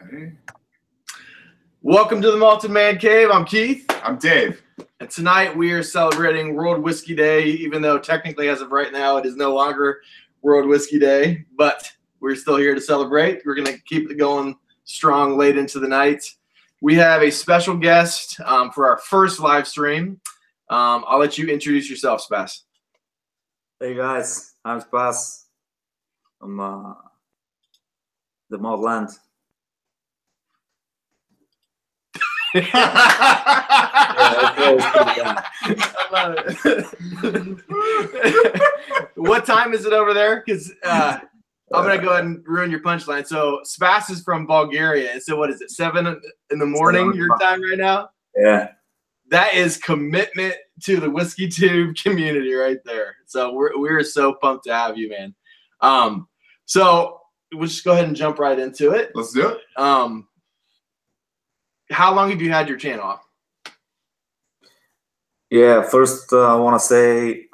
Alrighty. Welcome to the Malted Man Cave. I'm Keith. I'm Dave. And tonight we are celebrating World Whisky Day, even though technically as of right now it is no longer World Whisky Day, but we're still here to celebrate. We're going to keep it going strong late into the night. We have a special guest for our first live stream. I'll let you introduce yourself, Spas. Hey guys, I'm Spas. I'm the Malt Land. What time is it over there? Because I'm gonna go ahead and ruin your punchline. So Spas is from Bulgaria, and so what is it? 7 in the morning your time right now? Yeah. That is commitment to the WhiskyTube community right there. So we're so pumped to have you, man. So we'll just go ahead and jump right into it. Let's do it. How long have you had your channel? Yeah, first I want to say,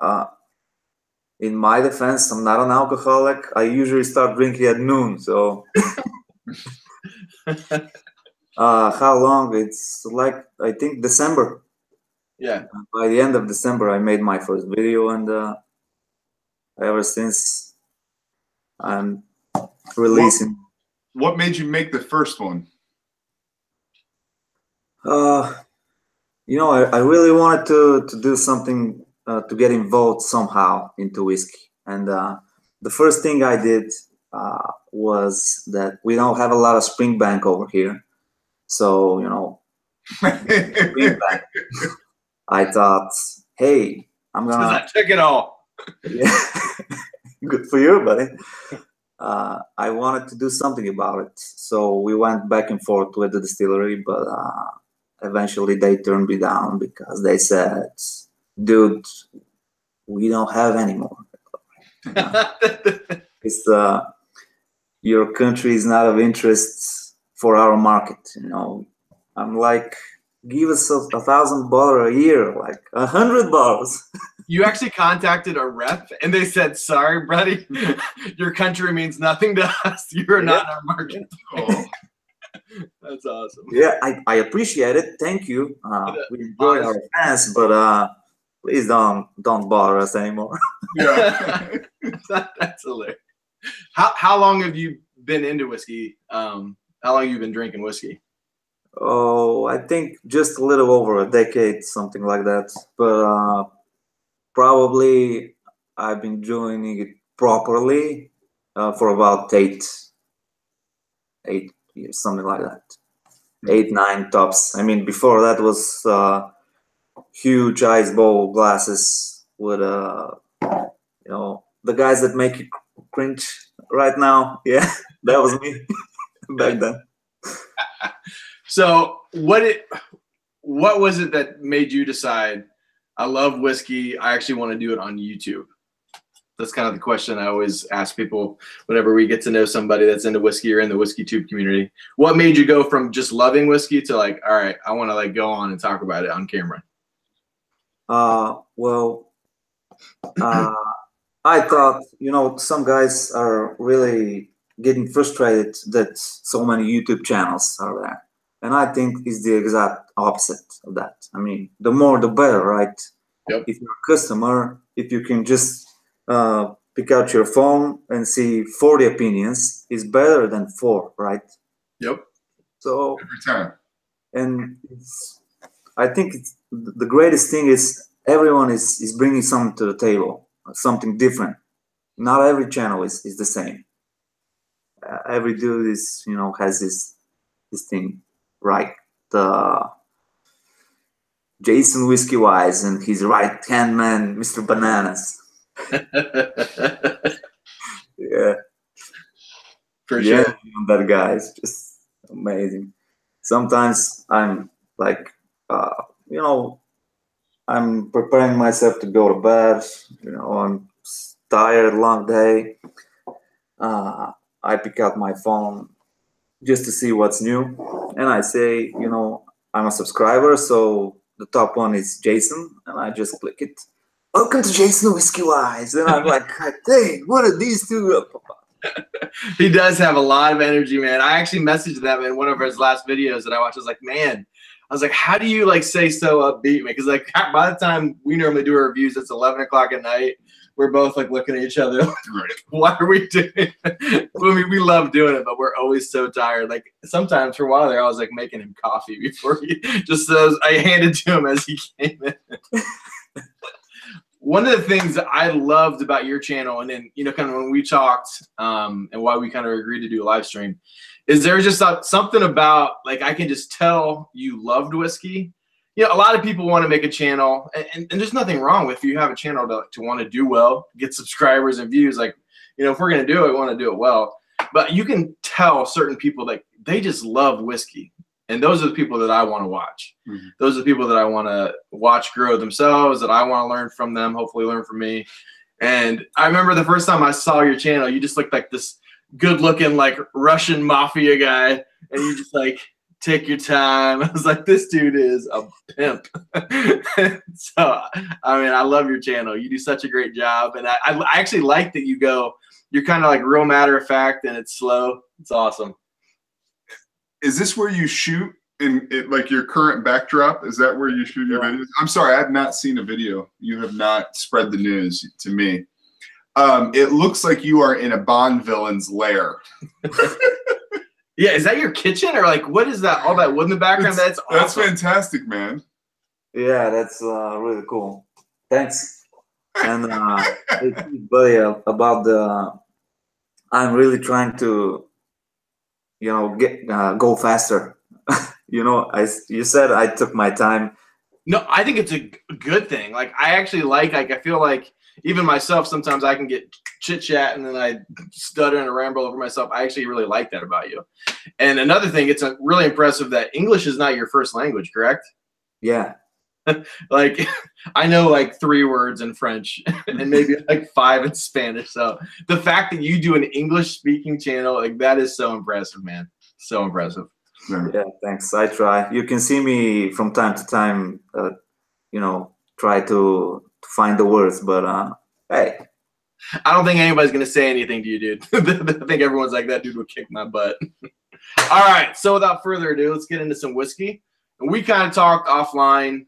in my defense, I'm not an alcoholic. I usually start drinking at noon, so how long? It's like, I think December. Yeah. By the end of December, I made my first video, and ever since I'm releasing. What made you make the first one? You know, I really wanted to do something to get involved somehow into whiskey. And the first thing I did was that we don't have a lot of Springbank over here. So, you know, Springbank. I thought, hey, I'm gonna. I took it all. Yeah, good for you, buddy. I wanted to do something about it, so we went back and forth with the distillery, but eventually they turned me down because they said, "Dude, we don't have any more. It's your country is not of interest for our market." You know, I'm like, give us $1,000 a year, like $100. You actually contacted a rep and they said, sorry, buddy, your country means nothing to us. You're not in our market. Oh. That's awesome. Yeah, I appreciate it. Thank you. We enjoy our fans, but please don't bother us anymore. Yeah. That's hilarious. How long have you been into whiskey? How long have you been drinking whiskey? Oh, I think just a little over a decade, something like that. But probably I've been doing it properly for about 8 years, something like that. 8, 9 tops. I mean, before that was huge ice bowl glasses with you know, the guys that make you cringe right now. Yeah, that was me back then. So what was it that made you decide, I love whiskey, I actually want to do it on YouTube? That's kind of the question I always ask people whenever we get to know somebody that's into whiskey or in the WhiskyTube community. What made you go from just loving whiskey to like, all right, I want to like go on and talk about it on camera? Well, I thought, you know, some guys are really getting frustrated that so many YouTube channels are there. And I think it's the exact opposite of that. I mean, the more the better, right? Yep. If you're a customer, if you can just pick out your phone and see 40 opinions, is better than 4, right? Yep. So Every time. And I think the greatest thing is everyone is bringing something to the table, something different. Not every channel is the same. Every dude is, you know, has this thing. Right, Jason Whiskey Wise and his right-hand man, Mr. Bananas. Yeah, for sure. That guy is just amazing. Sometimes I'm like, you know, I'm preparing myself to go to bed. You know, I'm tired, long day. I pick out my phone just to see what's new, and I say, you know, I'm a subscriber, so the top one is Jason, and I just click it. Welcome to Jason Whiskey Wise, and I'm like, dang, what are these two? He does have a lot of energy, man. I actually messaged them in one of his last videos that I watched. I was like, man, I was like, how do you like say so upbeat, man? Because like by the time we normally do our reviews, it's 11 o'clock at night. We're both like looking at each other. Like, what are we doing? I mean, we love doing it, but we're always so tired. Like sometimes for a while there, I was like making him coffee before he just I handed to him as he came in. One of the things that I loved about your channel, and then, you know, kind of when we talked and why we kind of agreed to do a live stream, is there's just something about, like, I can just tell you loved whiskey. You know, a lot of people want to make a channel, and there's nothing wrong with you have a channel to want to do well, get subscribers and views. Like, you know, if we're going to do it, we want to do it well. But you can tell certain people, like, they just love whiskey. And those are the people that I want to watch. Mm-hmm. Those are the people that I want to watch grow themselves, that I want to learn from them, hopefully learn from me. And I remember the first time I saw your channel, you just looked like this good-looking, like, Russian mafia guy. And you just, like, take your time. I was like, this dude is a pimp. So, I mean, I love your channel. You do such a great job. And I actually like that you're kind of like real matter of fact, and it's slow. It's awesome. Is this where you shoot in like your current backdrop? Is that where you shoot your videos? I'm sorry, I have not seen a video. You have not spread the news to me. It looks like you are in a Bond villain's lair. Yeah, is that your kitchen, or like what is that? All that wood in the background? That's awesome. That's fantastic, man. Yeah, that's really cool. Thanks. And buddy, about I'm really trying to, you know, go faster. You know, you said I took my time. No, I think it's a good thing. Like, I actually like I feel like even myself, sometimes I can get chit chat and then I stutter and ramble over myself. I actually really like that about you. And another thing, it's really impressive that English is not your first language, correct? Yeah. Like, I know like 3 words in French and maybe like 5 in Spanish. So the fact that you do an English speaking channel, like, that is so impressive, man. So impressive. Yeah, thanks. I try. You can see me from time to time, you know, try to find the words, but hey. I don't think anybody's going to say anything to you, dude. I think everyone's like, that dude would kick my butt. All right, so without further ado, let's get into some whiskey. And we kind of talked offline.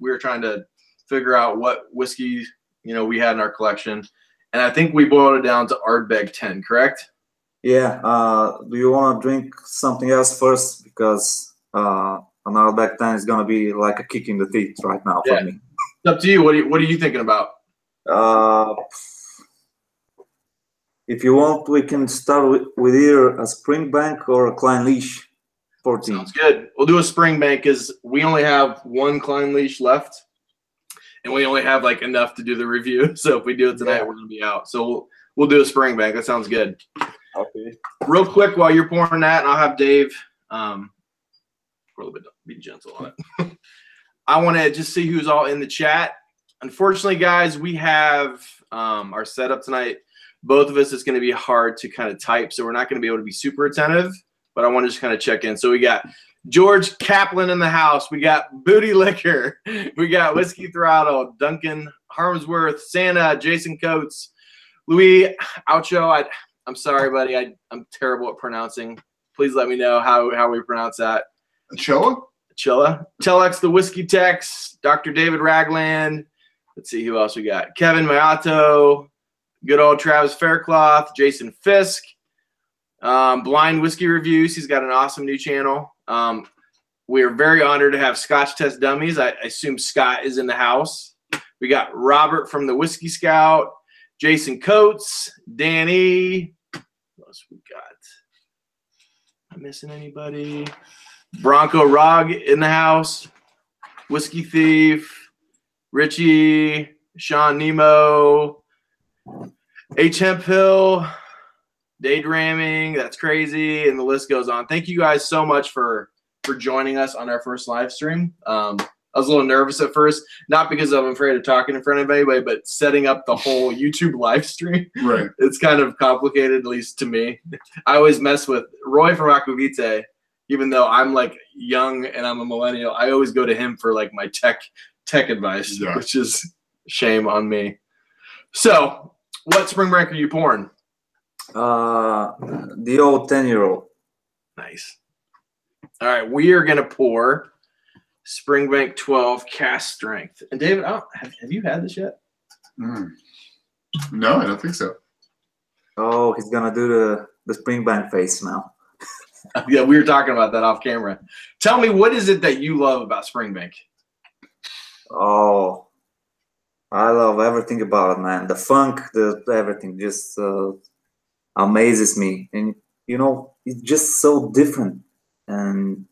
We were trying to figure out what whiskey, you know, we had in our collection. And I think we boiled it down to Ardbeg 10, correct? Yeah. Do you want to drink something else first? Because an Ardbeg 10 is going to be like a kick in the teeth right now for me. It's up to you. What are you thinking about? If you want, we can start with either a Springbank or a Clynelish 14. Sounds good. We'll do a Springbank because we only have 1 Clynelish left, and we only have like enough to do the review. So if we do it tonight, we're gonna be out. So we'll do a Springbank. That sounds good. Okay. Real quick, while you're pouring that, and I'll have Dave. A little bit, be gentle on it. I want to just see who's all in the chat. Unfortunately, guys, we have our setup tonight. Both of us, it's going to be hard to kind of type, so we're not going to be able to be super attentive, but I want to just kind of check in. So we got George Kaplan in the house. We got Booty Liquor. We got Whisky Throttle, Duncan Harmsworth, Santa, Jason Coates, Louis Aucho. I'm sorry, buddy. I'm terrible at pronouncing. Please let me know how we pronounce that. Achilla? Achilla. Telex the Whiskey Tex, Dr. David Ragland. Let's see who else we got. Kevin Mayato. Good old Travis Faircloth, Jason Fisk, Blind Whiskey Reviews. He's got an awesome new channel. We are very honored to have Scotch Test Dummies. I assume Scott is in the house. We got Robert from the Whiskey Scout, Jason Coates, Danny. What else we got? Am I missing anybody? Bronco Rog in the house, Whiskey Thief, Richie, Sean Nemo, H. Hemp Hill, Daydreaming, that's crazy, and the list goes on. Thank you guys so much for joining us on our first live stream. I was a little nervous at first, not because I'm afraid of talking in front of anybody, but setting up the whole YouTube live stream. Right. It's kind of complicated, at least to me. I always mess with Roy from Aquavite, even though I'm like young and I'm a millennial. I always go to him for like my tech advice, which is shame on me. So, what Springbank are you pouring? The old 10-year-old. Nice. All right, we are gonna pour Springbank 12 cast strength. And David, have you had this yet? No, I don't think so. Oh, he's gonna do the Springbank face now. Yeah, we were talking about that off camera. Tell me, what is it that you love about Springbank? Oh, I love everything about it, man. The funk, the everything just amazes me. And you know, it's just so different. And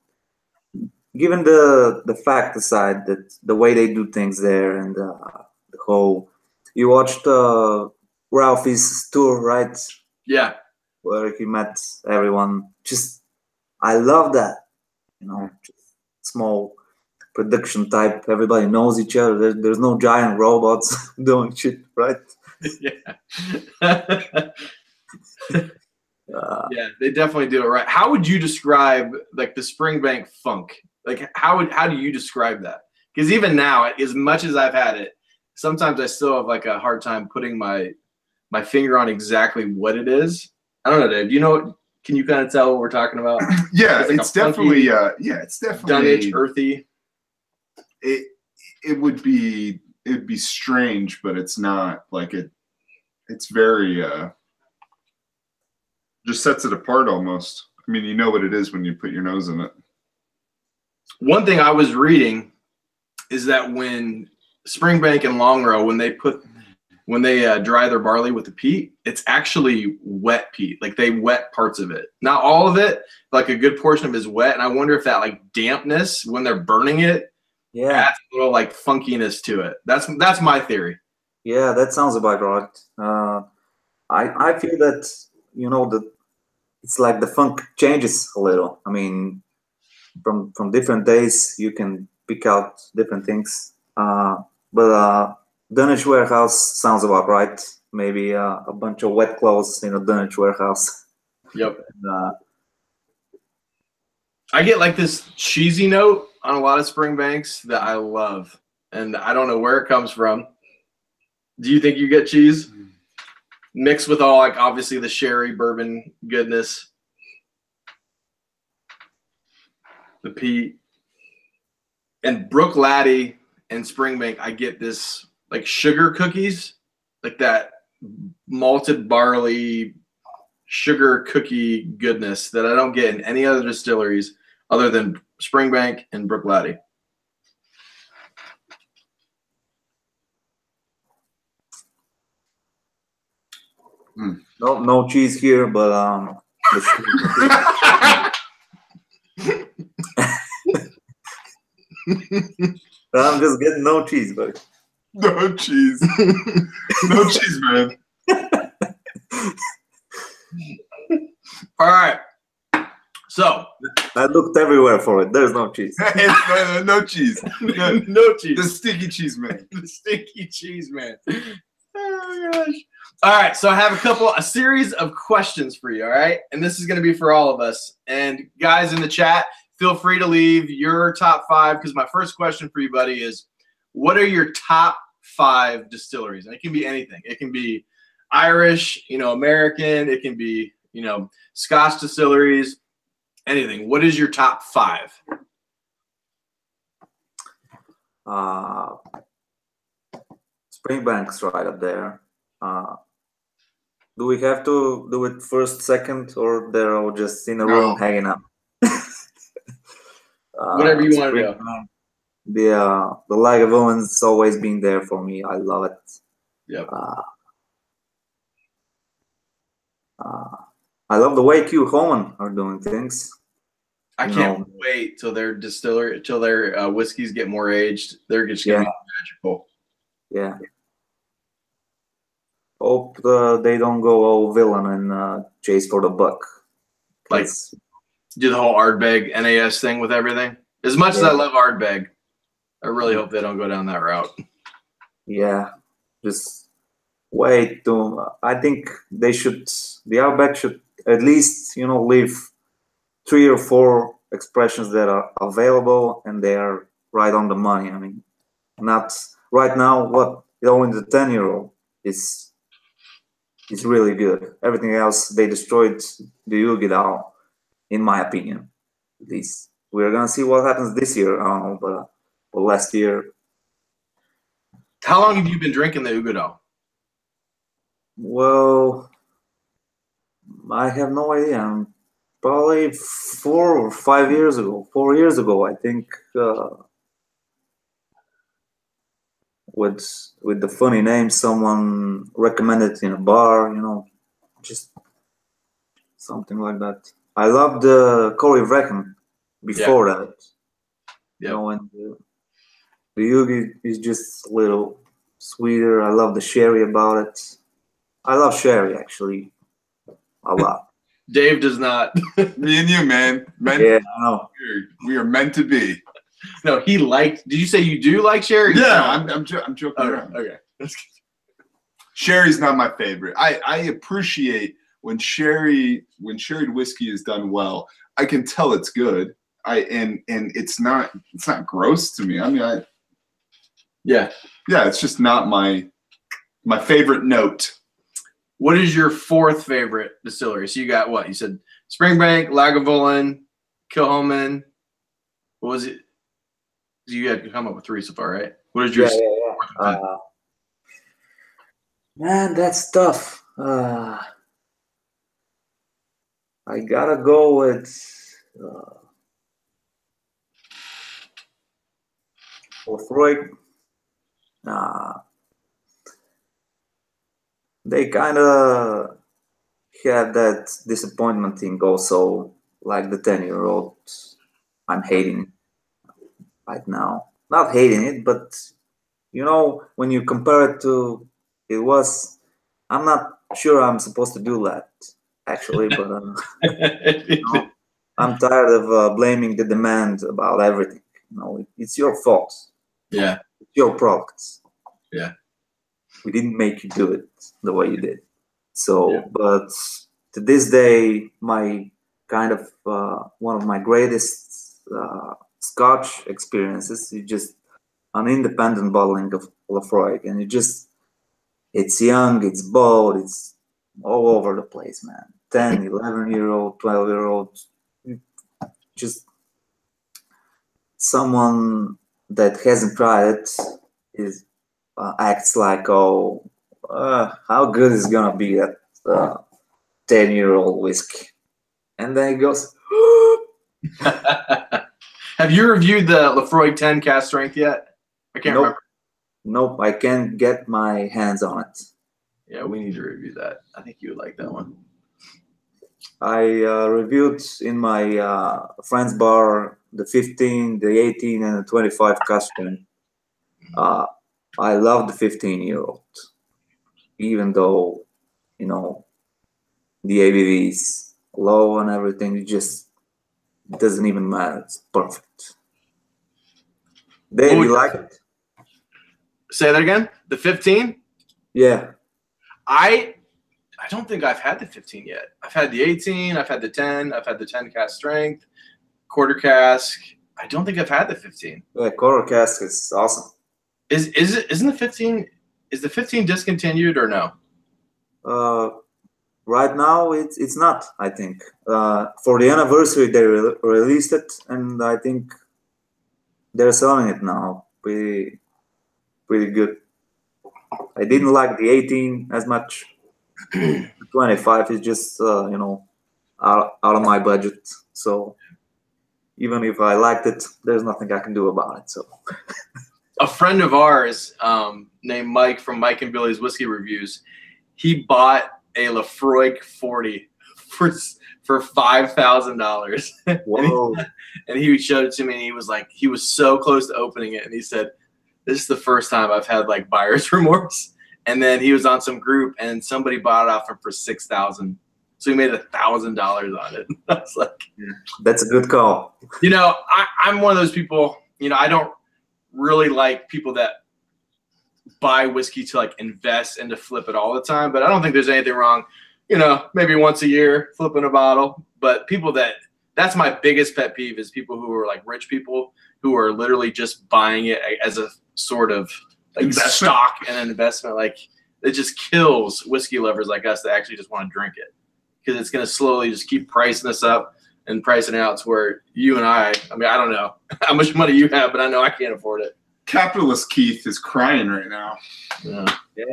given the fact aside that the way they do things there and the whole, you watched Ralphie's tour, right? Yeah. Where he met everyone. Just, I love that. You know, just small production type. Everybody knows each other. There's no giant robots doing shit, right? Yeah. Yeah, they definitely do it right. How would you describe like the Springbank funk? Like how do you describe that? Because even now, as much as I've had it, sometimes I still have like a hard time putting my finger on exactly what it is. I don't know, Dave. Do you know? Can you kind of tell what we're talking about? Yeah, like it's definitely it's definitely Dunwich, earthy. It would be strange, but it's not like it. It's very just sets it apart almost. I mean, you know what it is when you put your nose in it. One thing I was reading is that when Springbank and Longrow, when they dry their barley with the peat, it's actually wet peat. Like they wet parts of it. Not all of it, like a good portion of it is wet. And I wonder if that like dampness when they're burning it, adds a little like funkiness to it. That's my theory. Yeah, that sounds about right. I feel that, you know, it's like the funk changes a little. I mean, from different days you can pick out different things. But Dunwich warehouse sounds about right. Maybe a bunch of wet clothes in a Dunwich warehouse. Yep. I get like this cheesy note on a lot of Springbanks that I love, and I don't know where it comes from. Do you think you get cheese mixed with all like obviously the sherry bourbon goodness, the peat, and Brook Laddie and Springbank? I get this like sugar cookies, like that malted barley sugar cookie goodness that I don't get in any other distilleries other than Springbank and Brook Laddie. No cheese here, but I'm just getting no cheese, buddy. No cheese. No cheese, man. All right. So I looked everywhere for it. There's no cheese. No cheese. No cheese. The sticky cheese man. The sticky cheese man. Oh my gosh. All right, so I have a series of questions for you, all right? And this is going to be for all of us. And guys in the chat, feel free to leave your top 5, because my first question for you, buddy, is what are your top 5 distilleries? And it can be anything. It can be Irish, you know, American. It can be, you know, Scotch distilleries, anything. What is your top 5? Springbank's right up there. Do we have to do it first, second, or they're all just in a room hanging out? Whatever you want to do. The Lagavulins always been there for me. I love it. Yep. I love the way Q Holman are doing things. I can't wait till their whiskeys get more aged. They're just gonna be magical. Yeah. Hope they don't go all villain and chase for the buck. Like do the whole Ardbeg NAS thing with everything. As much as I love Ardbeg, I really hope they don't go down that route. Yeah, just wait. I think they should. The Ardbeg should at least, you know, leave 3 or 4 expressions that are available and they are right on the money. I mean, not right now. What only the 10-year-old is is really good. Everything else, they destroyed the Yugidal, in my opinion. At least we're gonna see what happens this year. I don't know, but last year. How long have you been drinking the Ugadal? Well, I have no idea. Probably 4 or 5 years ago. 4 years ago, I think. With the funny name, someone recommended it in a bar. You know, just something like that. I loved the Corey Vrecken before that. You know, and the Yugi is just a little sweeter. I love the sherry about it. I love sherry, actually, a lot. Dave does not. Me and you, man. Yeah, I know. We are meant to be. No, he liked. Did you say you do like sherry? Yeah, I'm joking around. Okay. Sherry's not my favorite. I appreciate when sherried whiskey is done well. I can tell it's good. And it's not gross to me. I mean, yeah, it's just not my favorite note. What is your fourth favorite distillery? So you got what? You said Springbank, Lagavulin, Kilchoman. What was it? You had to come up with 3 so far, right? What is your man, that's tough. I gotta go with Lefroy. They kind of had that disappointment thing also, like the 10-year-old. I'm hating right now. Not hating it, but you know, when you compare it to I'm not sure I'm supposed to do that, actually, but you know, I'm tired of blaming the demand about everything. You know, it's your fault. Yeah. It's your products. Yeah. We didn't make you do it the way you did. So, but to this day, my kind of one of my greatest Scotch experiences is just an independent bottling of Lefroy, and it's young, it's bold, it's all over the place, man. 10, 11-year-old, 12-year-old, just someone that hasn't tried it is acts like, oh, how good is gonna be that 10-year-old whiskey, and then he goes. Have you reviewed the Lefroy 10 cast strength yet? I can't remember. Nope, I can't get my hands on it. Yeah, we need to review that. I think you would like that one. I reviewed in my friend's bar the 15, the 18, and the 25 cast strength. I love the 15-year-old, even though, you know, the ABV is low and everything. It doesn't even matter. It's perfect. Dave, you like it? Say that again? The 15? Yeah. I don't think I've had the 15 yet. I've had the 18, I've had the 10, I've had the 10 cask strength, quarter cask. I don't think I've had the 15. Yeah, quarter cask is awesome. Isn't the 15, is the 15 discontinued or no? Right now it's not, I think. For the anniversary they released it, and I think they're selling it now. Pretty good. I didn't like the 18 as much. The 25 is just you know, out of my budget. So even if I liked it, there's nothing I can do about it. So a friend of ours named Mike from Mike and Billy's Whiskey Reviews, he bought a Lefroy 40 for $5,000. Whoa. And he showed it to me, and he was like, he was so close to opening it, and he said, "This is the first time I've had like buyer's remorse." And then he was on some group, and somebody bought it off him for $6,000. So he made $1,000 on it. I was like, that's a good call. You know, I'm one of those people. You know, I don't really like people that buy whiskey to like invest and to flip it all the time. But I don't think there's anything wrong, you know, maybe once a year flipping a bottle. But people that's my biggest pet peeve is people who are like rich people who are literally just buying it as a sort of like stock and an investment. Like it just kills whiskey lovers like us that actually just want to drink it, because it's going to slowly just keep pricing us up and pricing out to where you and I mean, I don't know how much money you have, but I know I can't afford it. Capitalist Keith is crying right now. Yeah,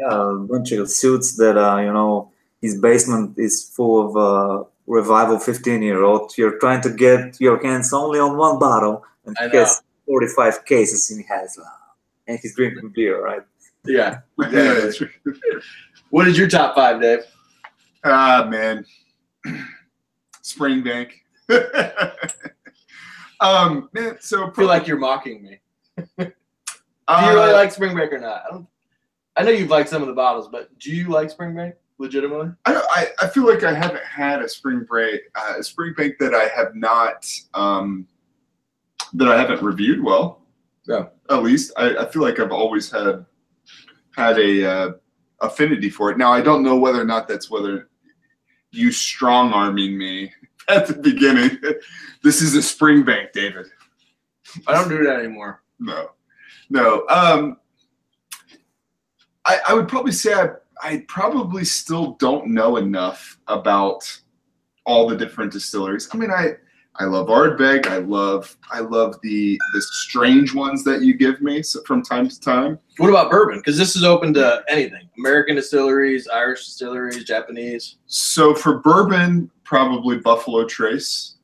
a bunch of suits that, you know, his basement is full of Revival 15-year-old. You're trying to get your hands only on one bottle, and he has 45 cases in his and he's drinking beer, right? Yeah. Exactly. What is your top 5, Dave? Man. Springbank. Man, so I feel like you're mocking me. Do you really like Springbank or not? I know you've liked some of the bottles, but do you like Springbank legitimately? I feel like I haven't had a Springbank that I have not that I haven't reviewed well. Yeah. At least I feel like I've always had a affinity for it. Now I don't know whether or not that's whether you strong arming me at the beginning. This is a Springbank, David. I don't do that anymore. No. I would probably say I probably still don't know enough about all the different distilleries. I mean, I love Ardbeg. I love the strange ones that you give me from time to time. What about bourbon? Because this is open to anything: American distilleries, Irish distilleries, Japanese. So for bourbon, probably Buffalo Trace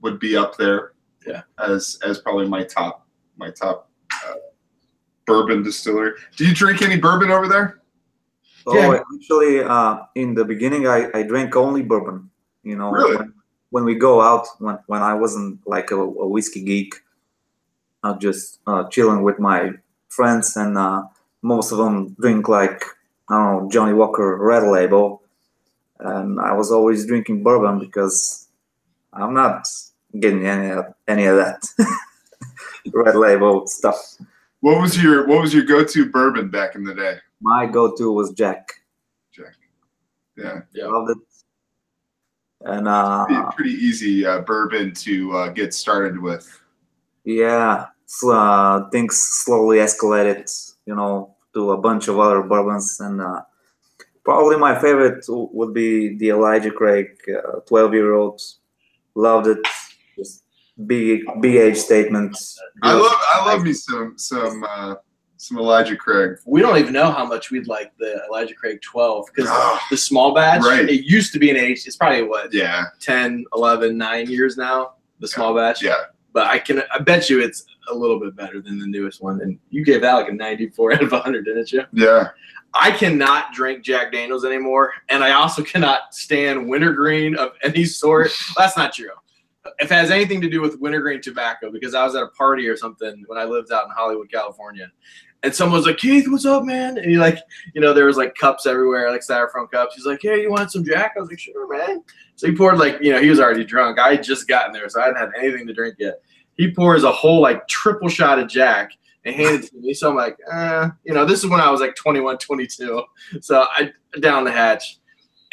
would be up there. Yeah. As probably my top bourbon distillery. Do you drink any bourbon over there? Oh, yeah. Actually, in the beginning, I drank only bourbon. You know, really? When we go out, when I wasn't like a whiskey geek, I just chilling with my friends, and most of them drink like, I don't know, Johnny Walker Red Label, and I was always drinking bourbon because I'm not getting any of that Red Label stuff. What was your go-to bourbon back in the day? My go-to was Jack. Yeah. Loved it. And pretty easy bourbon to get started with. Yeah, so, things slowly escalated, you know, to a bunch of other bourbons, and probably my favorite would be the Elijah Craig 12-year-old. Loved it. Just big age statements. I love me some Elijah Craig. We don't even know how much we'd like the Elijah Craig 12, because the small batch, it used to be an age. It's probably what? Yeah. 10, 11, 9 years now, the small batch. Yeah. But I bet you it's a little bit better than the newest one. And you gave that like a 94 out of 100, didn't you? Yeah. I cannot drink Jack Daniels anymore, and I also cannot stand wintergreen of any sort. That's not true. If it has anything to do with wintergreen tobacco, because I was at a party or something when I lived out in Hollywood, California, and someone was like, "Keith, what's up, man?" And he like, you know, there was like cups everywhere, like styrofoam cups. He's like, "Hey, you want some Jack?" I was like, "Sure, man." So he poured, like, you know, he was already drunk. I had just gotten there, so I hadn't had anything to drink yet. He pours a whole like triple shot of Jack and handed it to me. So I'm like, you know, this is when I was like 21, 22. So I down the hatch,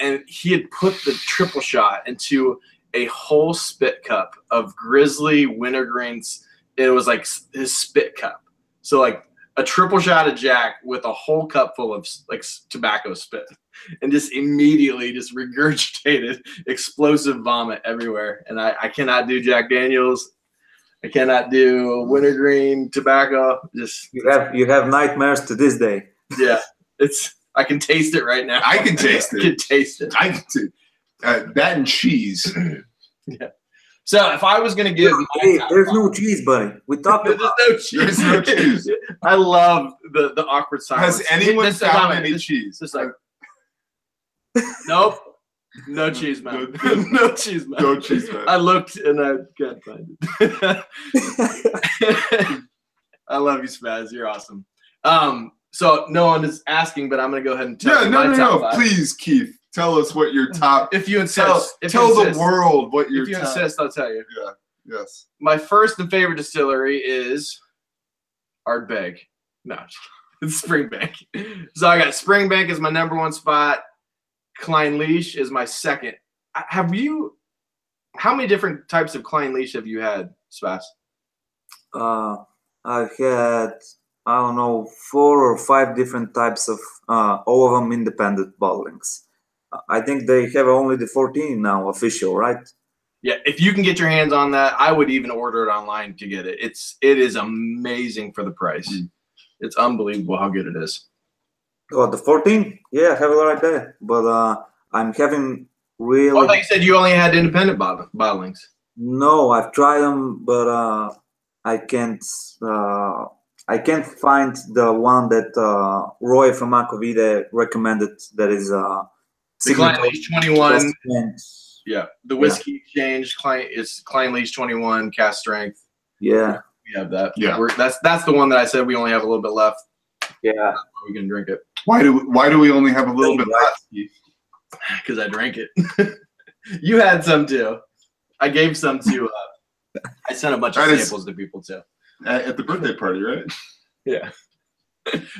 and he had put the triple shot into a whole spit cup of Grizzly wintergreens. It was like his spit cup. So like a triple shot of Jack with a whole cup full of like tobacco spit, and just immediately just regurgitated explosive vomit everywhere. And I cannot do Jack Daniels. I cannot do wintergreen tobacco. Just you have nightmares to this day. Yeah, I can taste it right now. I can taste it. I can taste it. I can that and cheese. Yeah. So if I was gonna give, there's no cheese, buddy. We talked about no cheese. There's no cheese. I love the awkward silence. Has anyone found any cheese? Just like, nope, no cheese, man. No cheese, man. No cheese, man. I looked and I can't find it. I love you, Spaz. You're awesome. So no one is asking, but I'm gonna go ahead and tell you my top 5. Please, Keith, tell us what your top. If you insist, tell the world what your. If you top, insist, I'll tell you. Yeah. Yes. My first and favorite distillery is Ardbeg. No, it's Springbank. So I got Springbank as my #1 spot. Klein Leash is my second. How many different types of Klein Leash have you had, Spas? I've had I don't know, 4 or 5 different types of, all of them independent bottlings. I think they have only the 14 now official, right? Yeah, if you can get your hands on that, I would even order it online to get it. It is amazing for the price. It's unbelievable how good it is. Oh, the 14? Yeah, I have it right there. But I'm having really. Oh, I thought you said you only had independent bottlings. No, I've tried them, but I can't. I can't find the one that Roy from Aquavide recommended. That is the Client Leash 21. Yeah, the Whiskey Exchange client is Client Leash 21 cast strength. Yeah, we have that. Yeah, that's the one that I said we only have a little bit left. Yeah, we can drink it. Why do we only have a little bit left? Because I drank it. You had some too. I gave some to. I sent a bunch of samples to people too. At the birthday party, right? Yeah.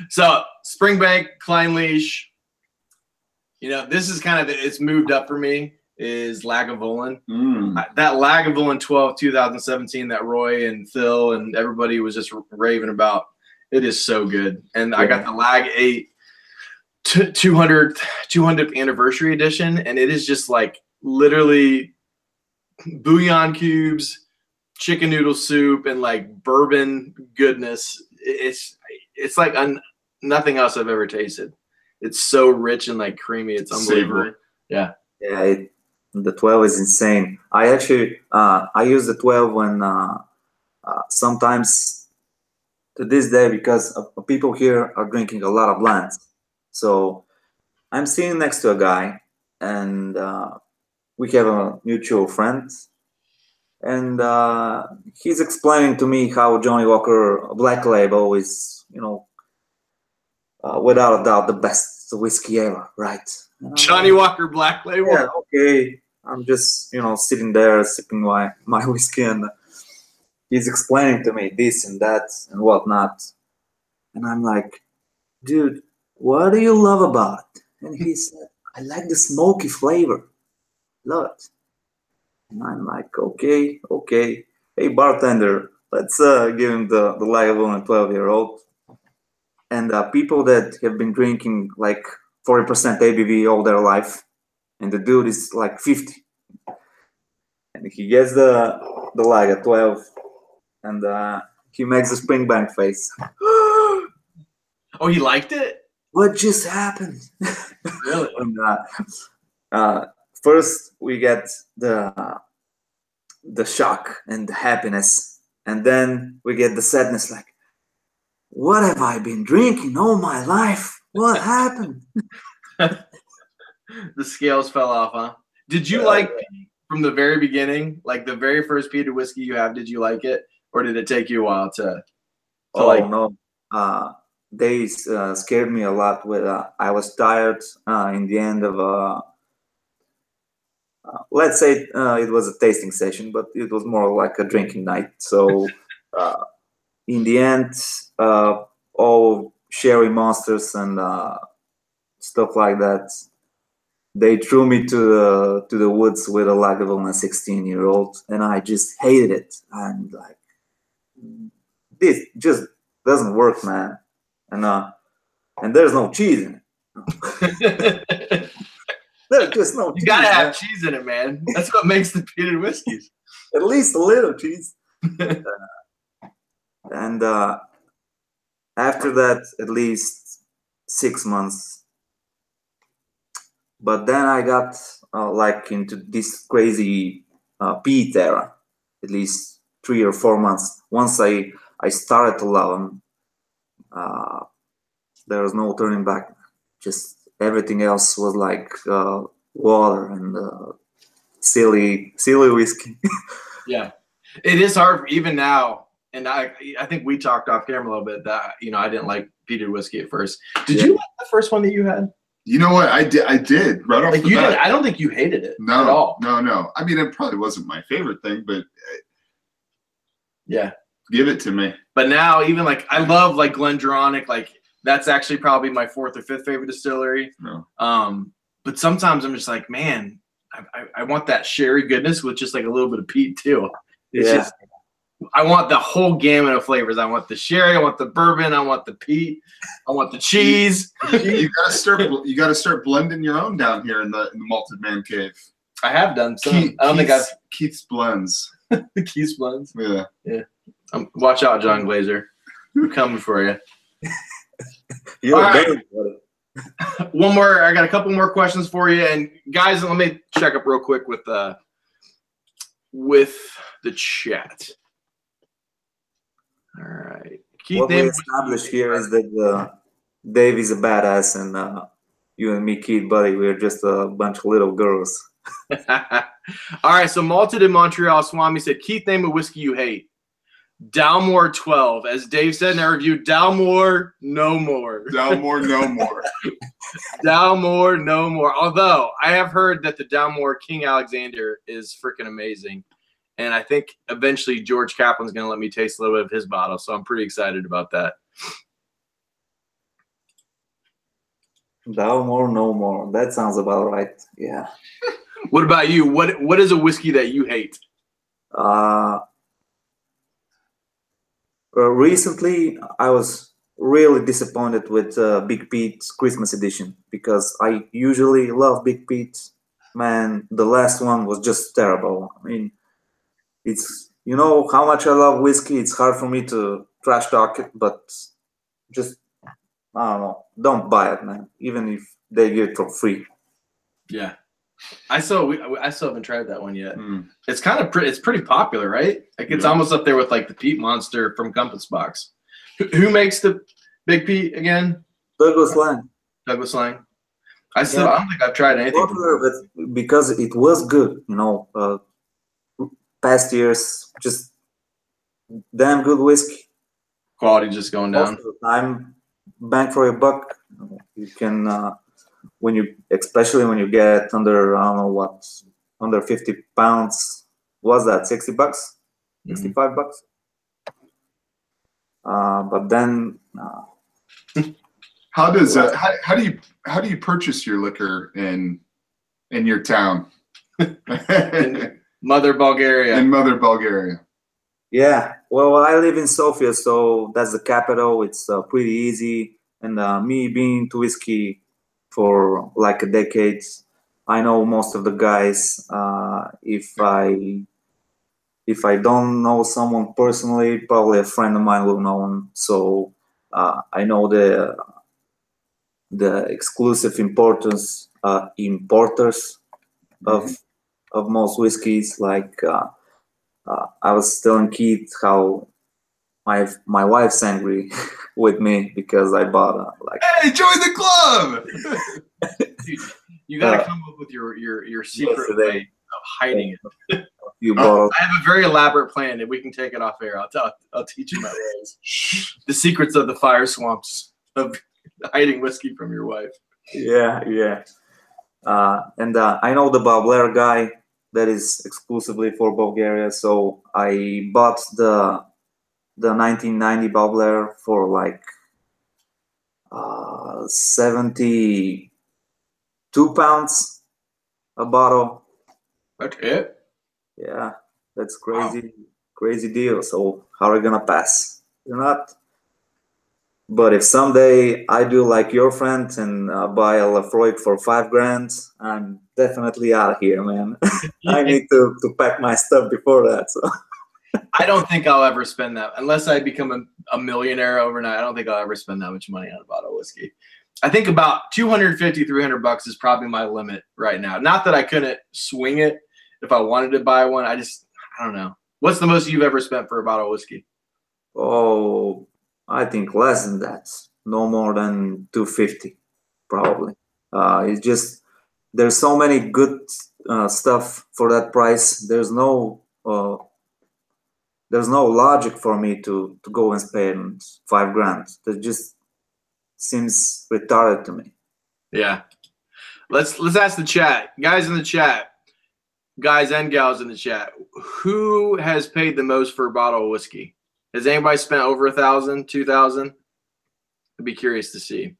So Springbank, Client Leash. You know, this is kind of it's moved up for me. Is Lagavulin. That Lagavulin 12 2017 that Roy and Phil and everybody was just raving about. It is so good. And I got the Lag 8 200th anniversary edition, and it is just like literally bouillon cubes, chicken noodle soup, and like bourbon goodness. It's like nothing else I've ever tasted. It's so rich and like creamy. It's unbelievable. Savory. Yeah. Yeah. The 12 is insane. I actually I use the 12 when sometimes to this day, because people here are drinking a lot of blends. So I'm sitting next to a guy, and we have a mutual friend, and he's explaining to me how Johnny Walker Black Label is, you know, without a doubt the best whiskey ever, right? Johnny Walker Black Label. Yeah, okay. I'm just, you know, sitting there sipping my whiskey, and he's explaining to me this and that and whatnot. And I'm like, dude, what do you love about it? And he said, I like the smoky flavor. Love it. And I'm like, okay. Hey, bartender, let's give him the Lagavulin 12-year-old. And people that have been drinking like 40% ABV all their life, and the dude is like 50. And he gets the Lager 12, and he makes a Springbank face. Oh, he liked it? What just happened? Really? And, first we get the shock and the happiness, and then we get the sadness, like, what have I been drinking all my life? What happened? The scales fell off, huh? Did you like from the very beginning, like the very first peated whiskey you have, did you like it? Or did it take you a while to like? No. They scared me a lot. With I was tired in the end of let's say it was a tasting session, but it was more like a drinking night. So in the end, all sherry monsters and stuff like that, they threw me to the woods with a Lagavulin 16-year-old, and I just hated it. I'm like, this just doesn't work, man. And there's no cheese in it. There's just no cheese. You gotta have cheese in it, man. That's what makes the peated whiskeys. At least a little cheese. And after that, at least 6 months. But then I got like into this crazy peat era, at least 3 or 4 months. Once I started to love them, there was no turning back. Just everything else was like water and silly whiskey. Yeah, it is hard even now. And I think we talked off camera a little bit that, you know, I didn't like peated whiskey at first. Did you like the first one that you had? You know what? I did right off the bat. I don't think you hated it at all. No. I mean, it probably wasn't my favorite thing, but yeah, give it to me. But now, even like I love like GlenDronach, like that's actually probably my 4th or 5th favorite distillery. No. But sometimes I'm just like, man, I want that sherry goodness with just like a little bit of peat too. It's just I want the whole gamut of flavors. I want the sherry. I want the bourbon. I want the peat. I want the cheese. You gotta start blending your own down here in the Malted Man Cave. I have done some. I don't think I've Keith's blends. the Keith's blends. Yeah. Yeah. Watch out, John Glazer. I'm coming for you. You're right. One more. I got a couple more questions for you, and guys, let me check up real quick with the chat. All right. Keith, what we established here is that Dave is a badass, and you and me, Keith, buddy, we're just a bunch of little girls. All right. So Malted in Montreal, Swami said, Keith, name a whiskey you hate. Dalmore 12. As Dave said in our review, Dalmore, no more. Dalmore, no more. Dalmore, no more. Although I have heard that the Dalmore King Alexander is freaking amazing. And I think eventually George Kaplan's going to let me taste a little bit of his bottle. So I'm pretty excited about that. Dalmore, no more. That sounds about right. Yeah. What about you? What is a whiskey that you hate? Recently, I was really disappointed with Big Pete's Christmas edition because I usually love Big Pete. Man, the last one was just terrible. I mean, it's, you know how much I love whiskey. It's hard for me to trash talk it, but just, I don't know. Don't buy it, man. Even if they give it for free. Yeah. I still haven't tried that one yet. It's kind of it's pretty popular, right? Like it's almost up there with like the Peat Monster from Compass Box. Who makes the Big Pete again? Douglas Lang. Douglas Lang. I don't think I've tried anything. Popular, but because it was good, you know. Past years, just damn good whiskey. Quality just going down. Most of the time, bang for your buck. You can. Especially when you get under, I don't know what, under 50 pounds, was that $60, $65? But then, how do you purchase your liquor in your town? In Mother Bulgaria. In Mother Bulgaria. Yeah, well, I live in Sofia, so that's the capital. It's pretty easy, and me being into whiskey for like a decade, I know most of the guys. If I don't know someone personally, probably a friend of mine will know him. So I know the exclusive importers of most whiskeys. Like I was telling Keith how my wife's angry with me because I bought hey, join the club. Dude, you got to come up with your secret way of hiding it. I have a very elaborate plan, and we can take it off air. I'll teach you my ways. The secrets of the fire swamps of hiding whiskey from your wife. Yeah. And I know the Babler guy that is exclusively for Bulgaria, so I bought the 1990 Babler for like 72 pounds a bottle. That's it? Yeah, that's crazy. Wow. Crazy deal. So how are you gonna pass? You're not. But if someday I do like your friend and buy a Lafroig for $5,000, I'm definitely out of here, man. I need to pack my stuff before that. So. I don't think I'll ever spend that unless I become a millionaire overnight. I don't think I'll ever spend that much money on a bottle of whiskey. I think about $250, $300 is probably my limit right now. Not that I couldn't swing it if I wanted to buy one. I don't know. What's the most you've ever spent for a bottle of whiskey? Oh, I think less than that. No more than $250, probably. It's just there's so many good stuff for that price. There's no logic for me to go and spend $5,000. That just seems retarded to me. Yeah. Let's ask the chat. Guys in the chat, guys and gals in the chat, who has paid the most for a bottle of whiskey? Has anybody spent over $1,000, $2,000? I'd be curious to see.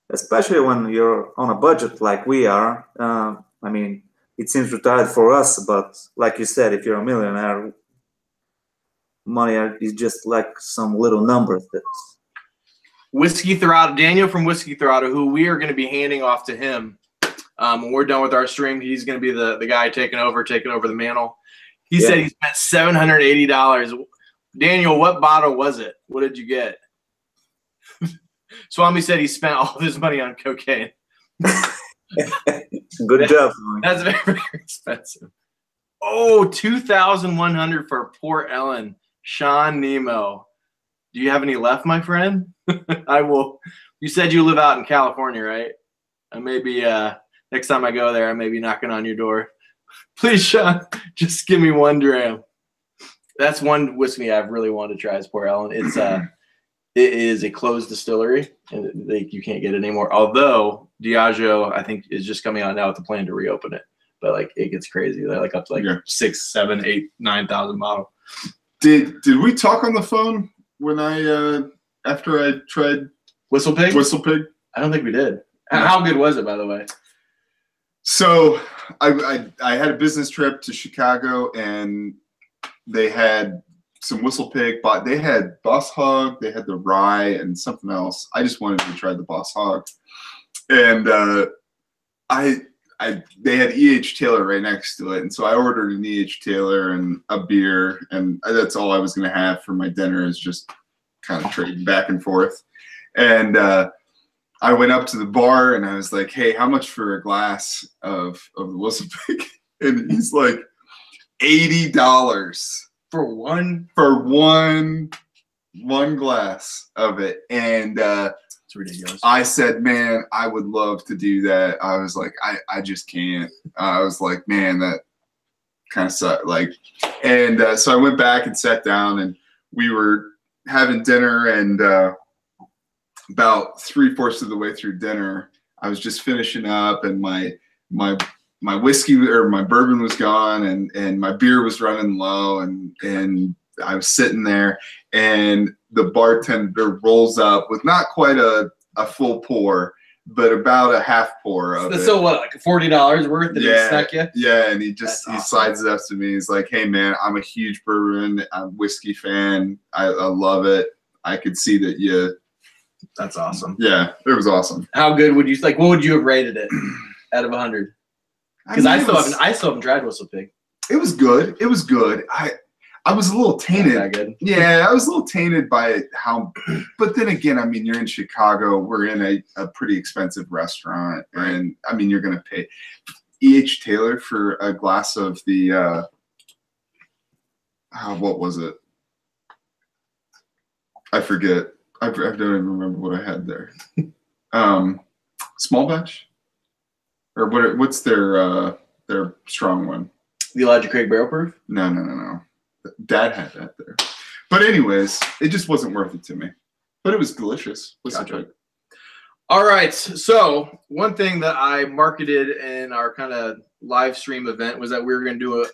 Especially when you're on a budget like we are. I mean, it seems retired for us, but like you said, if you're a millionaire, money is just like some little numbers. That's Whisky Throttle, Daniel from Whisky Throttle, who we are going to be handing off to him when we're done with our stream. He's going to be the guy taking over the mantle. He said he spent $780. Daniel, what bottle was it? What did you get? Swami said he spent all of his money on cocaine. good job. That's very, very expensive. Oh, $2,100 for poor Ellen. Sean Nemo. Do you have any left, my friend? I will. You said you live out in California, right? Maybe next time I go there, I may be knocking on your door. Please, Sean, just give me 1 dram. That's one whiskey I've really wanted to try. Is poor Ellen. It's it is a closed distillery, and you can't get it anymore. Although Diageo, I think, is just coming out now with the plan to reopen it. But like, it gets crazy. They're like up to like 6, 7, 8, 9,000 bottle. Did we talk on the phone when I after I tried Whistle Pig? Whistle Pig? I don't think we did. How good was it, by the way? So I had a business trip to Chicago, and they had some Whistle Pig, but they had Boss Hog, they had the rye, and something else. I just wanted to try the Boss Hog, and they had E.H. Taylor right next to it, and so I ordered an E.H. Taylor and a beer, and that's all I was going to have for my dinner, is just kind of trading back and forth. And I went up to the bar, and I was like, "Hey, how much for a glass of the Whistle Pig?" And he's like, $80 for one glass of it. And it's ridiculous. I said, man, I would love to do that. I was like, I just can't. I was like, man, that kind of sucked. Like, and so I went back and sat down, and we were having dinner, and about 3/4 of the way through dinner, I was just finishing up, and my whiskey or my bourbon was gone, and my beer was running low, and I was sitting there, and the bartender rolls up with not quite a full pour, but about a half pour of it. So what, like $40 worth that he snuck you? Yeah, and he slides it up to me. He's like, "Hey man, I'm a huge bourbon, whiskey fan. I love it. I could see that you." That's awesome. Yeah, it was awesome. How good would you like? What would you have rated it out of 100? Because I still haven't tried Whistle Pig. It was good. It was good. I was a little tainted. Not that good. Yeah, I was a little tainted by how. But then again, I mean, you're in Chicago. We're in a pretty expensive restaurant, and I mean, you're gonna pay E.H. Taylor for a glass of the. What was it? I forget. I don't even remember what I had there. Small batch, or what's their strong one? The Elijah Craig Barrel Proof? No. Dad had that there. But anyways, it just wasn't worth it to me. But it was delicious. Gotcha. All right. So one thing that I marketed in our kind of live stream event was that we were going to do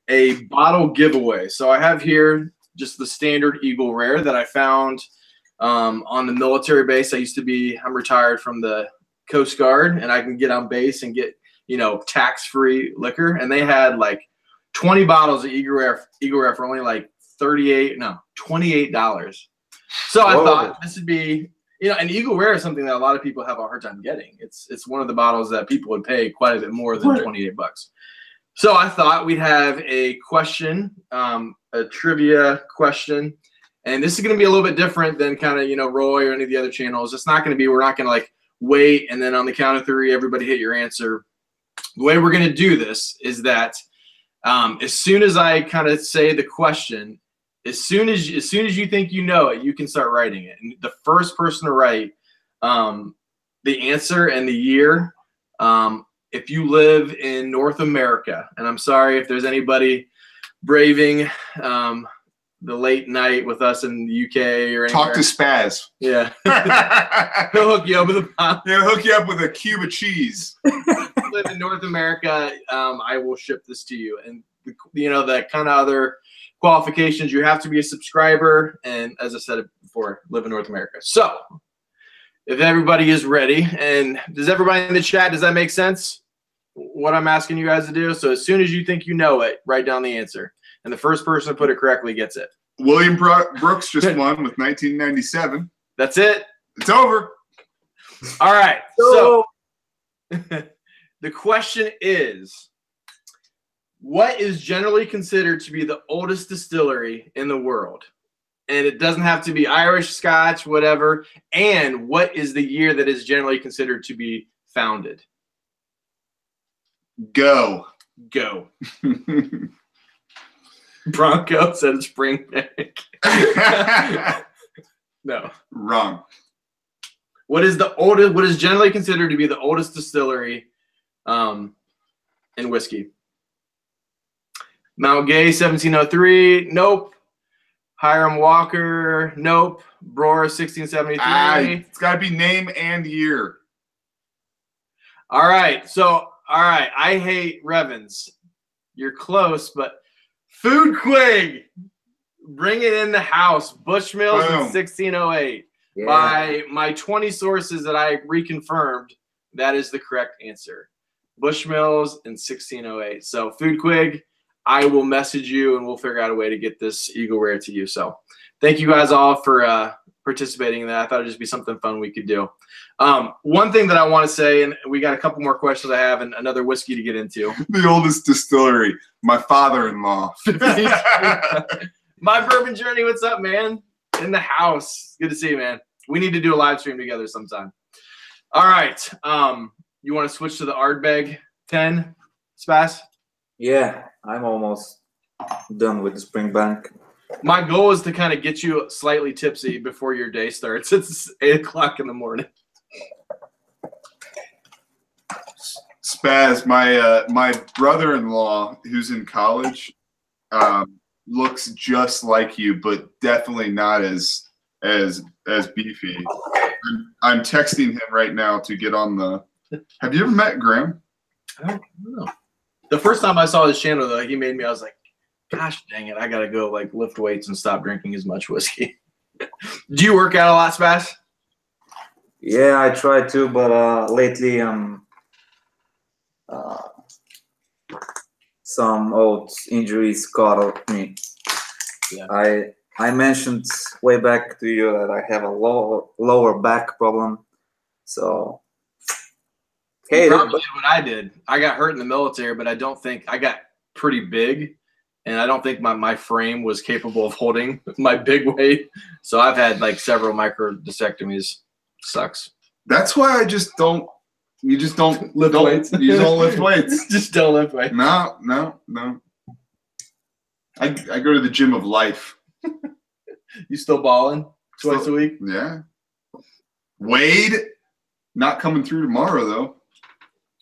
a bottle giveaway. So I have here just the standard Eagle Rare that I found on the military base. I'm retired from the Coast Guard, and I can get on base and get, tax-free liquor. And they had like 20 bottles of Eagle Rare for only like $28. So I thought this would be, and Eagle Rare is something that a lot of people have a hard time getting. It's one of the bottles that people would pay quite a bit more than $28. So I thought we'd have a question, a trivia question. And this is going to be a little bit different than kind of, Roy or any of the other channels. It's not going to be, we're not going to like wait and then on the count of 3, everybody hit your answer. The way we're going to do this is that as soon as I kind of say the question, as soon as you think you know it, you can start writing it. And the first person to write the answer and the year, if you live in North America, and I'm sorry if there's anybody braving the late night with us in the UK or anywhere. Talk to Spaz. Yeah. He'll hook you up with a pop. He'll hook you up with a cube of cheese. If you live in North America, I will ship this to you. And the kind of other qualifications, you have to be a subscriber, and as I said before, live in North America. So if everybody is ready, and does everybody in the chat, does that make sense? what I'm asking you guys to do. So as soon as you think you know it, write down the answer. And the first person to put it correctly gets it. William Brooks just won with 1997. That's it. It's over. All right. So the question is, what is generally considered to be the oldest distillery in the world? And it doesn't have to be Irish, Scotch, whatever. And what is the year that is generally considered to be founded? Go. Bronco said Springbank. No. Wrong. What is the oldest? What is generally considered to be the oldest distillery in whiskey? Mount Gay, 1703. Nope. Hiram Walker. Nope. Brewer, 1673. It's got to be name and year. All right. So, all right. I hate Revens. You're close, but Food Quig. Bring it in the house. Bushmills in 1608. Yeah. By my 20 sources that I reconfirmed, that is the correct answer. Bushmills in 1608. So, Food Quig, I will message you and we'll figure out a way to get this Eagle Rare to you. So, thank you guys all for participating in that. I thought it'd just be something fun we could do. One thing that I want to say, and we got a couple more questions I have and another whiskey to get into. The oldest distillery, my father-in-law. My bourbon journey, what's up, man? In the house. Good to see you, man. We need to do a live stream together sometime. All right. You want to switch to the Ardbeg 10, Spas? Yeah, I'm almost done with the Springbank. My goal is to kind of get you slightly tipsy before your day starts. It's 8 o'clock in the morning. Spaz, my brother-in-law who's in college looks just like you, but definitely not as beefy. I'm texting him right now to get on the. Have you ever met Graham? I don't know. The first time I saw his channel, though, he made me. I was like, "Gosh, dang it! I gotta go like lift weights and stop drinking as much whiskey." Do you work out a lot, Spas? Yeah, I try to, but lately some old injuries caught up me. Yeah. I mentioned way back to you that I have a lower back problem. So, hey, you probably did what I did. I got hurt in the military, but I don't think I got pretty big, and I don't think my frame was capable of holding my big weight. So I've had like several microdiscectomies. Sucks. That's why I just don't. You just don't lift weights. You don't lift weights. Just don't lift weights. No. I go to the gym of life. You still balling twice a week? Yeah. Wade, not coming through tomorrow though.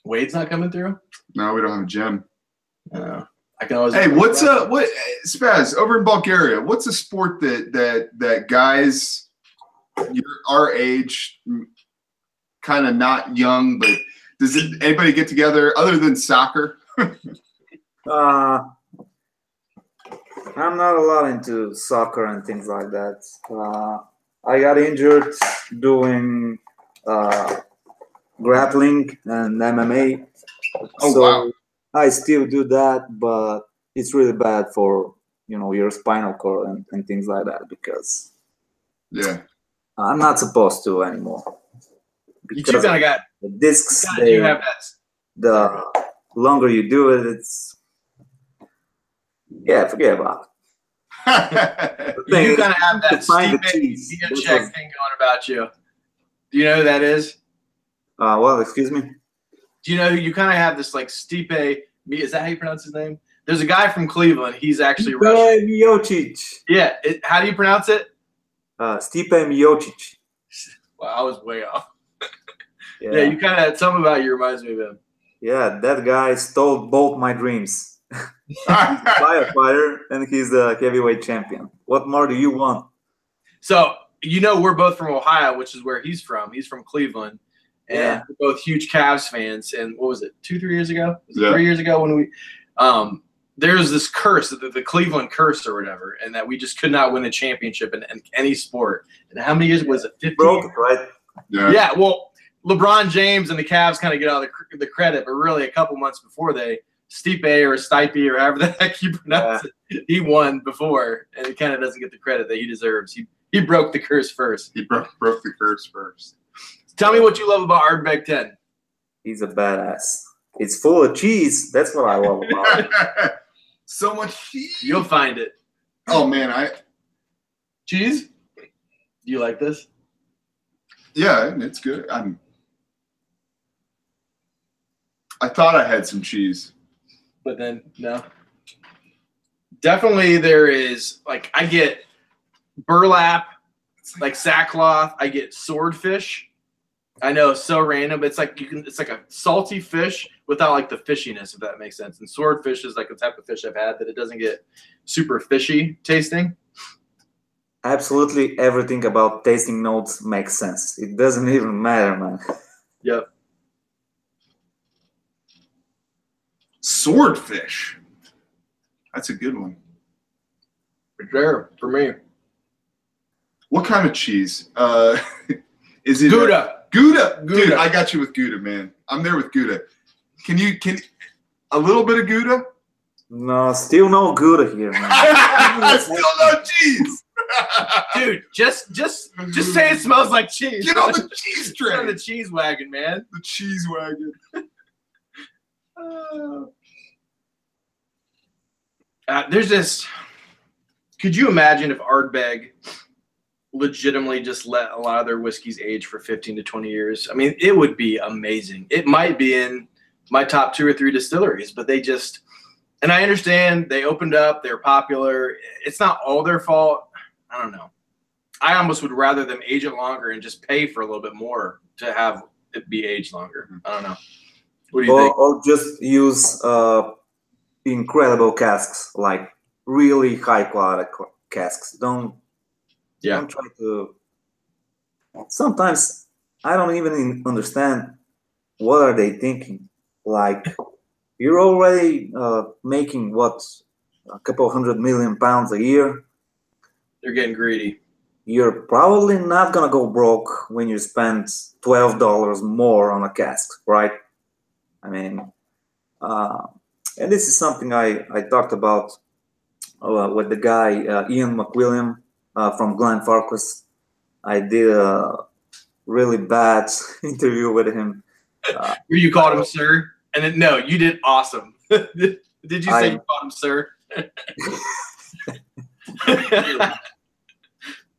Wade's not coming through? No, we don't have a gym. I can always. Hey, what Spaz over in Bulgaria? What's a sport that guys our age, kind of not young, but does anybody get together other than soccer? I'm not a lot into soccer and things like that. I got injured doing grappling and MMA. Oh, so wow. I still do that, but it's really bad for your spinal cord and things like that because I'm not supposed to anymore. Because you kind of got the discs. You have that. The longer you do it, it's forget about it. You kind of have that Steve check thing going about you. Do you know who that is? Well, excuse me. Do you know you kind of have this like Stipe? Is that how you pronounce his name? There's a guy from Cleveland. He's actually Russian. Miocic. Yeah. How do you pronounce it? Stipe Miocic. Well, I was way off. Yeah, you kind of had something about you reminds me of him. Yeah, that guy stole both my dreams. He's a firefighter and he's the heavyweight champion. What more do you want? So, we're both from Ohio, which is where he's from. He's from Cleveland. And we're both huge Cavs fans. And what was it, 2-3 years ago? 3 years ago when we there's this curse, the Cleveland curse or whatever, and that we just could not win a championship in any sport. And how many years was it? 15? Broke it, right? Yeah. Yeah, well, LeBron James and the Cavs kind of get all the credit, but really a couple months before Stipe or Stipe or however the heck you pronounce it, he won before, and he kind of doesn't get the credit that he deserves. He broke the curse first. He broke the curse first. Tell me what you love about Ardbeg 10. He's a badass. It's full of cheese. That's what I love about it. So much cheese. You'll find it. Oh man, Cheese? Do you like this? Yeah, it's good. I thought I had some cheese. But then, no. Definitely there is, like, I get burlap, like sackcloth. I get swordfish. I know it's so random, but it's like it's like a salty fish without like the fishiness, if that makes sense. And swordfish is like a type of fish I've had that it doesn't get super fishy tasting. Absolutely everything about tasting notes makes sense. It doesn't even matter, man. Yep. Swordfish. That's a good one. For sure, for me. What kind of cheese? Is it Gouda? Gouda. Dude, I got you with Gouda, man. I'm there with Gouda. Can a little bit of Gouda? No, still no Gouda here, man. Still no cheese. Dude, just say it smells like cheese. Get on the cheese train. Get on the cheese wagon, man. The cheese wagon. There's this. Could you imagine if Ardbeg legitimately just let a lot of their whiskeys age for 15 to 20 years? I mean, it would be amazing. It might be in my top 2 or 3 distilleries, but they just, and I understand they opened up, they're popular. It's not all their fault. I don't know. I almost would rather them age it longer and just pay for a little bit more to have it be aged longer. I don't know. What do you think? Or just use incredible casks, like really high quality casks. Don't try to. Sometimes I don't even understand what are they thinking. Like, you're already making what, a couple £100 million a year. They're getting greedy. You're probably not gonna go broke when you spend $12 more on a cask, right? I mean, and this is something I talked about with the guy Ian McWilliam from Glenfarclas. I did a really bad interview with him. Where you called him sir, and then no, you did awesome. Did you say you called him sir?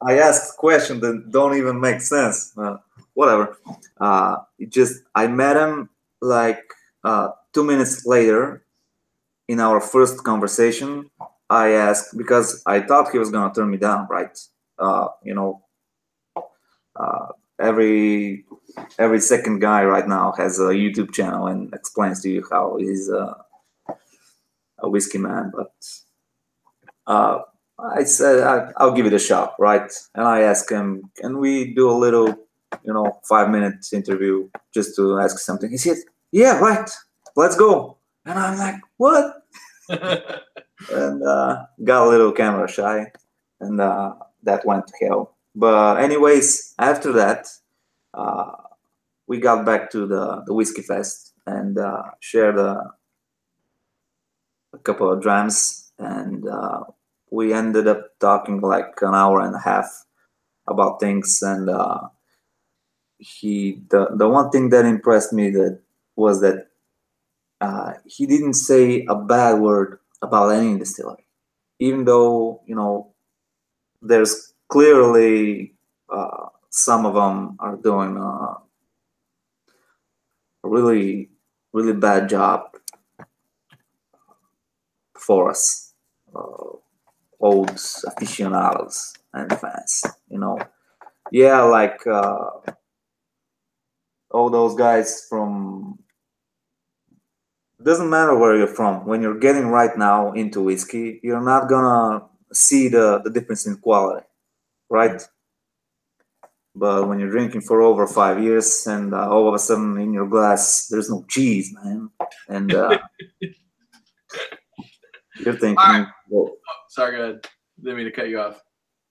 I asked questions that don't even make sense. Whatever. I met him like 2 minutes later in our first conversation. I asked, because I thought he was gonna turn me down, right? Every second guy right now has a YouTube channel and explains to you how he's a whiskey man. But I said I'll give it a shot, right? And I asked him, can we do a little, 5-minute interview just to ask something? He said, yeah, right, let's go. And I'm like, what? And got a little camera shy, and that went to hell. But anyways, after that, we got back to the Whiskey Fest and shared a couple of drams, and we ended up talking like an hour and a half about things. And the one thing that impressed me was that he didn't say a bad word about any distillery, even though there's clearly some of them are doing a really, really bad job for us old aficionados and fans. Yeah, like all those guys from. Doesn't matter where you're from. When you're getting right now into whiskey, you're not gonna see the difference in quality, right? But when you're drinking for over 5 years and all of a sudden in your glass there's no cheese, man, and you're thinking, right. Whoa. Oh, sorry, go ahead. Didn't mean to cut you off.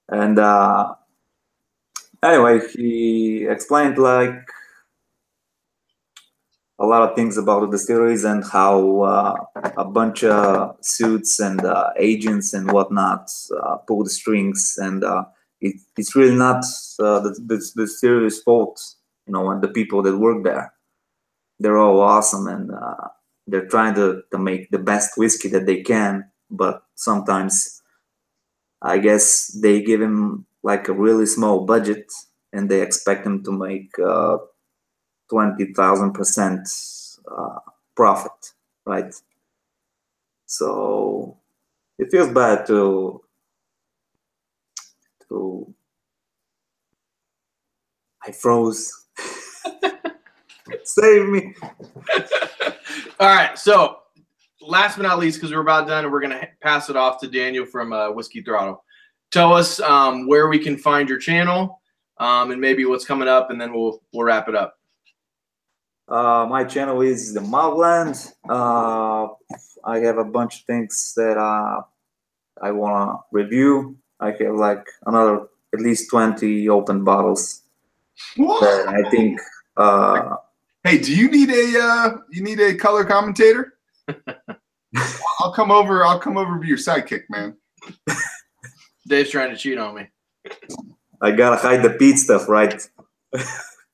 And anyway, he explained like a lot of things about the distilleries and how a bunch of suits and agents and whatnot pull the strings, and it's really not the distillery's fault, you know, and the people that work there. They're all awesome, and they're trying to make the best whiskey that they can, but sometimes I guess they give him like a really small budget and they expect him to make 20,000% profit, right? So it feels bad to I froze. Save me. All right, so last but not least, because we're about done, and we're going to pass it off to Daniel from Whisky Throttle. Tell us where we can find your channel and maybe what's coming up, and then we'll wrap it up. My channel is the Malt Land. I have a bunch of things that I want to review. I have like another at least 20 open bottles. That I think. Hey, do you need a color commentator? I'll come over. I'll come over to be your sidekick, man. Dave's trying to cheat on me. I gotta hide the Pete stuff, right?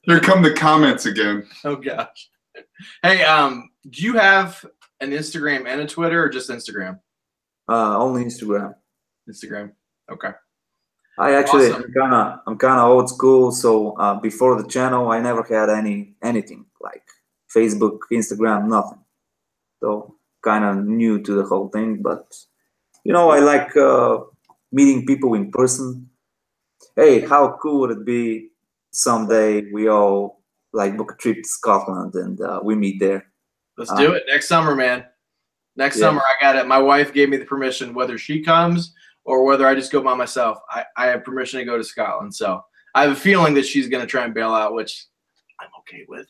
Here come the comments again. Oh gosh. Hey, do you have an Instagram and a Twitter, or just Instagram? Only Instagram. Instagram. Okay. I actually, awesome. I'm kind of old school. So before the channel, I never had anything like Facebook, Instagram, nothing. So kind of new to the whole thing. But you know, I like meeting people in person. Hey, how cool would it be someday we all like book a trip to Scotland and we meet there? Let's do it next summer, man. Next summer, I got it. My wife gave me the permission, whether she comes or whether I just go by myself. I have permission to go to Scotland. So I have a feeling that she's going to try and bail out, which I'm okay with.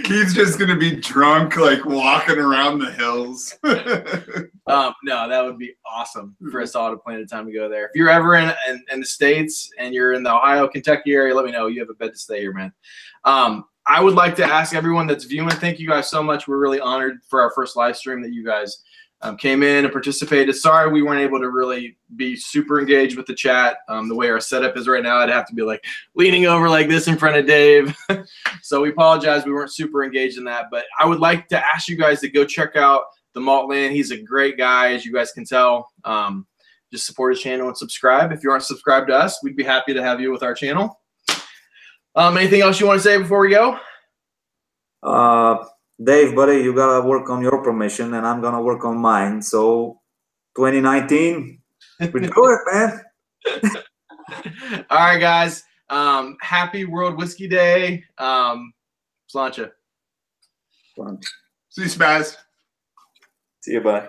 He's just going to be drunk, like walking around the hills. No, that would be awesome for us all to plan a time to go there. If you're ever in the States and you're in the Ohio, Kentucky area, let me know. You have a bed to stay here, man. I would like to ask everyone that's viewing, thank you guys so much. We're really honored for our first live stream that you guys came in and participated. Sorry we weren't able to really be super engaged with the chat. The way our setup is right now, I'd have to be like leaning over like this in front of Dave. So we apologize we weren't super engaged in that. But I would like to ask you guys to go check out the Malt Land. He's a great guy, as you guys can tell. Just support his channel and subscribe. If you aren't subscribed to us, we'd be happy to have you with our channel. Anything else you want to say before we go? Dave, buddy, you gotta work on your promotion, and I'm gonna work on mine. So, 2019, we do it, man. All right, guys. Happy World Whisky Day. Sláinte. See you, Spaz. See you, bye.